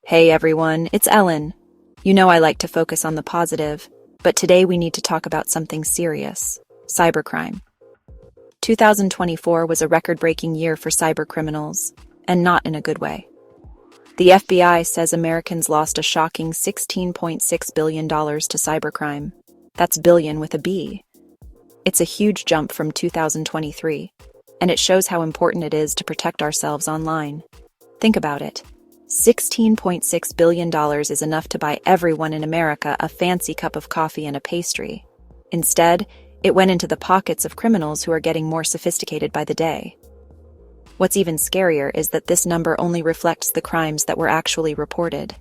Hey everyone, it's Ellen. You know I like to focus on the positive, but today we need to talk about something serious: cybercrime. 2024 was a record-breaking year for cybercriminals, and not in a good way. The FBI says Americans lost a shocking $16.6 billion to cybercrime. That's billion with a B. It's a huge jump from 2023, and it shows how important it is to protect ourselves online. Think about it. $16.6 billion is enough to buy everyone in America a fancy cup of coffee and a pastry. Instead, it went into the pockets of criminals who are getting more sophisticated by the day. What's even scarier is that this number only reflects the crimes that were actually reported.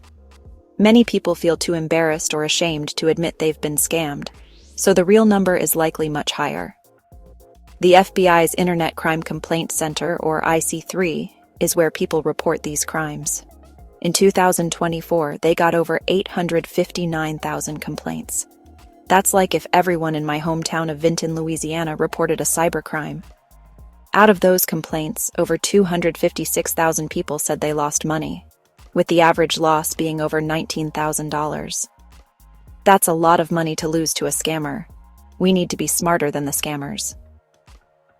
Many people feel too embarrassed or ashamed to admit they've been scammed, so the real number is likely much higher. The FBI's Internet Crime Complaint Center, or IC3, is where people report these crimes. In 2024, they got over 859,000 complaints. That's like if everyone in my hometown of Vinton, Louisiana reported a cybercrime. Out of those complaints, over 256,000 people said they lost money, with the average loss being over $19,000. That's a lot of money to lose to a scammer. We need to be smarter than the scammers.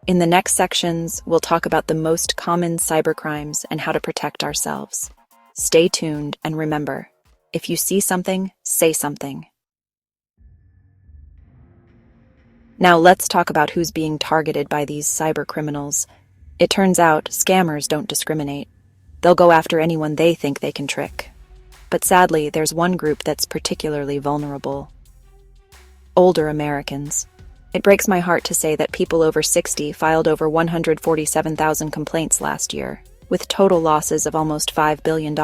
In the next sections, we'll talk about the most common cybercrimes and how to protect ourselves. Stay tuned, and remember, if you see something, say something. Now let's talk about who's being targeted by these cybercriminals. It turns out scammers don't discriminate. They'll go after anyone they think they can trick. But sadly, there's one group that's particularly vulnerable: older Americans. It breaks my heart to say that people over 60 filed over 147,000 complaints last year, with total losses of almost $5 billion.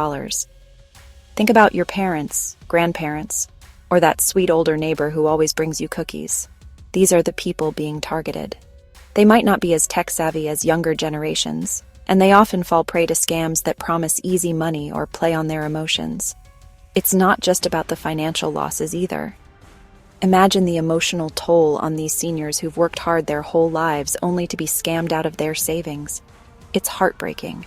Think about your parents, grandparents, or that sweet older neighbor who always brings you cookies. These are the people being targeted. They might not be as tech-savvy as younger generations, and they often fall prey to scams that promise easy money or play on their emotions. It's not just about the financial losses either. Imagine the emotional toll on these seniors who've worked hard their whole lives only to be scammed out of their savings. It's heartbreaking.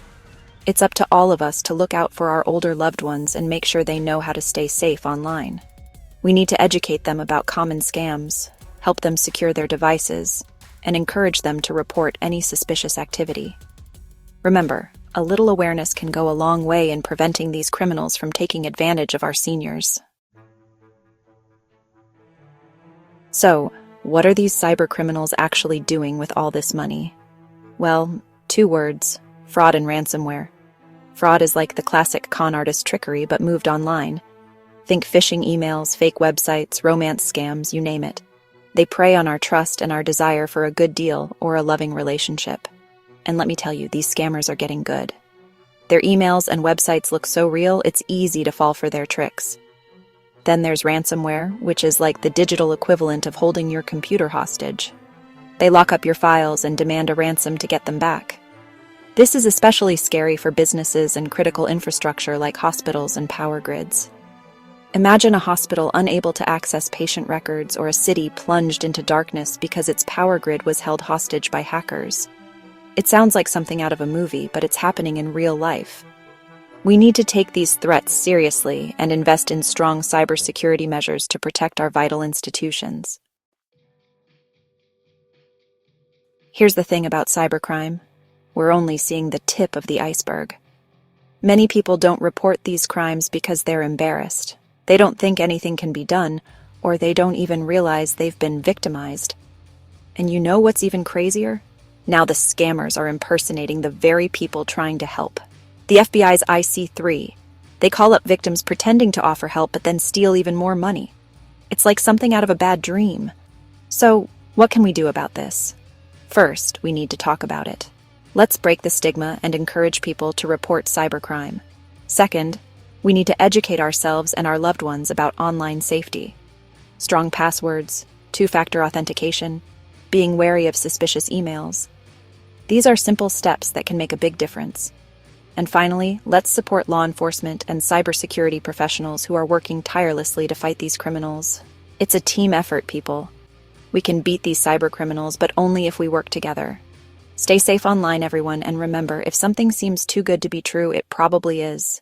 It's up to all of us to look out for our older loved ones and make sure they know how to stay safe online. We need to educate them about common scams, help them secure their devices, and encourage them to report any suspicious activity. Remember, a little awareness can go a long way in preventing these criminals from taking advantage of our seniors. So, what are these cybercriminals actually doing with all this money? Well, 2 words: fraud and ransomware. Fraud is like the classic con artist trickery, but moved online. Think phishing emails, fake websites, romance scams, you name it. They prey on our trust and our desire for a good deal or a loving relationship. And let me tell you, these scammers are getting good. Their emails and websites look so real, it's easy to fall for their tricks. Then there's ransomware, which is like the digital equivalent of holding your computer hostage. They lock up your files and demand a ransom to get them back. This is especially scary for businesses and critical infrastructure like hospitals and power grids. Imagine a hospital unable to access patient records or a city plunged into darkness because its power grid was held hostage by hackers. It sounds like something out of a movie, but it's happening in real life. We need to take these threats seriously and invest in strong cybersecurity measures to protect our vital institutions. Here's the thing about cybercrime: we're only seeing the tip of the iceberg. Many people don't report these crimes because they're embarrassed. They don't think anything can be done, or they don't even realize they've been victimized. And you know what's even crazier? Now the scammers are impersonating the very people trying to help. The FBI's IC3. They call up victims pretending to offer help but then steal even more money. It's like something out of a bad dream. So, what can we do about this? First, we need to talk about it. Let's break the stigma and encourage people to report cybercrime. Second, we need to educate ourselves and our loved ones about online safety. Strong passwords, 2-factor authentication, being wary of suspicious emails. These are simple steps that can make a big difference. And finally, let's support law enforcement and cybersecurity professionals who are working tirelessly to fight these criminals. It's a team effort, people. We can beat these cybercriminals, but only if we work together. Stay safe online, everyone, and remember, if something seems too good to be true, it probably is.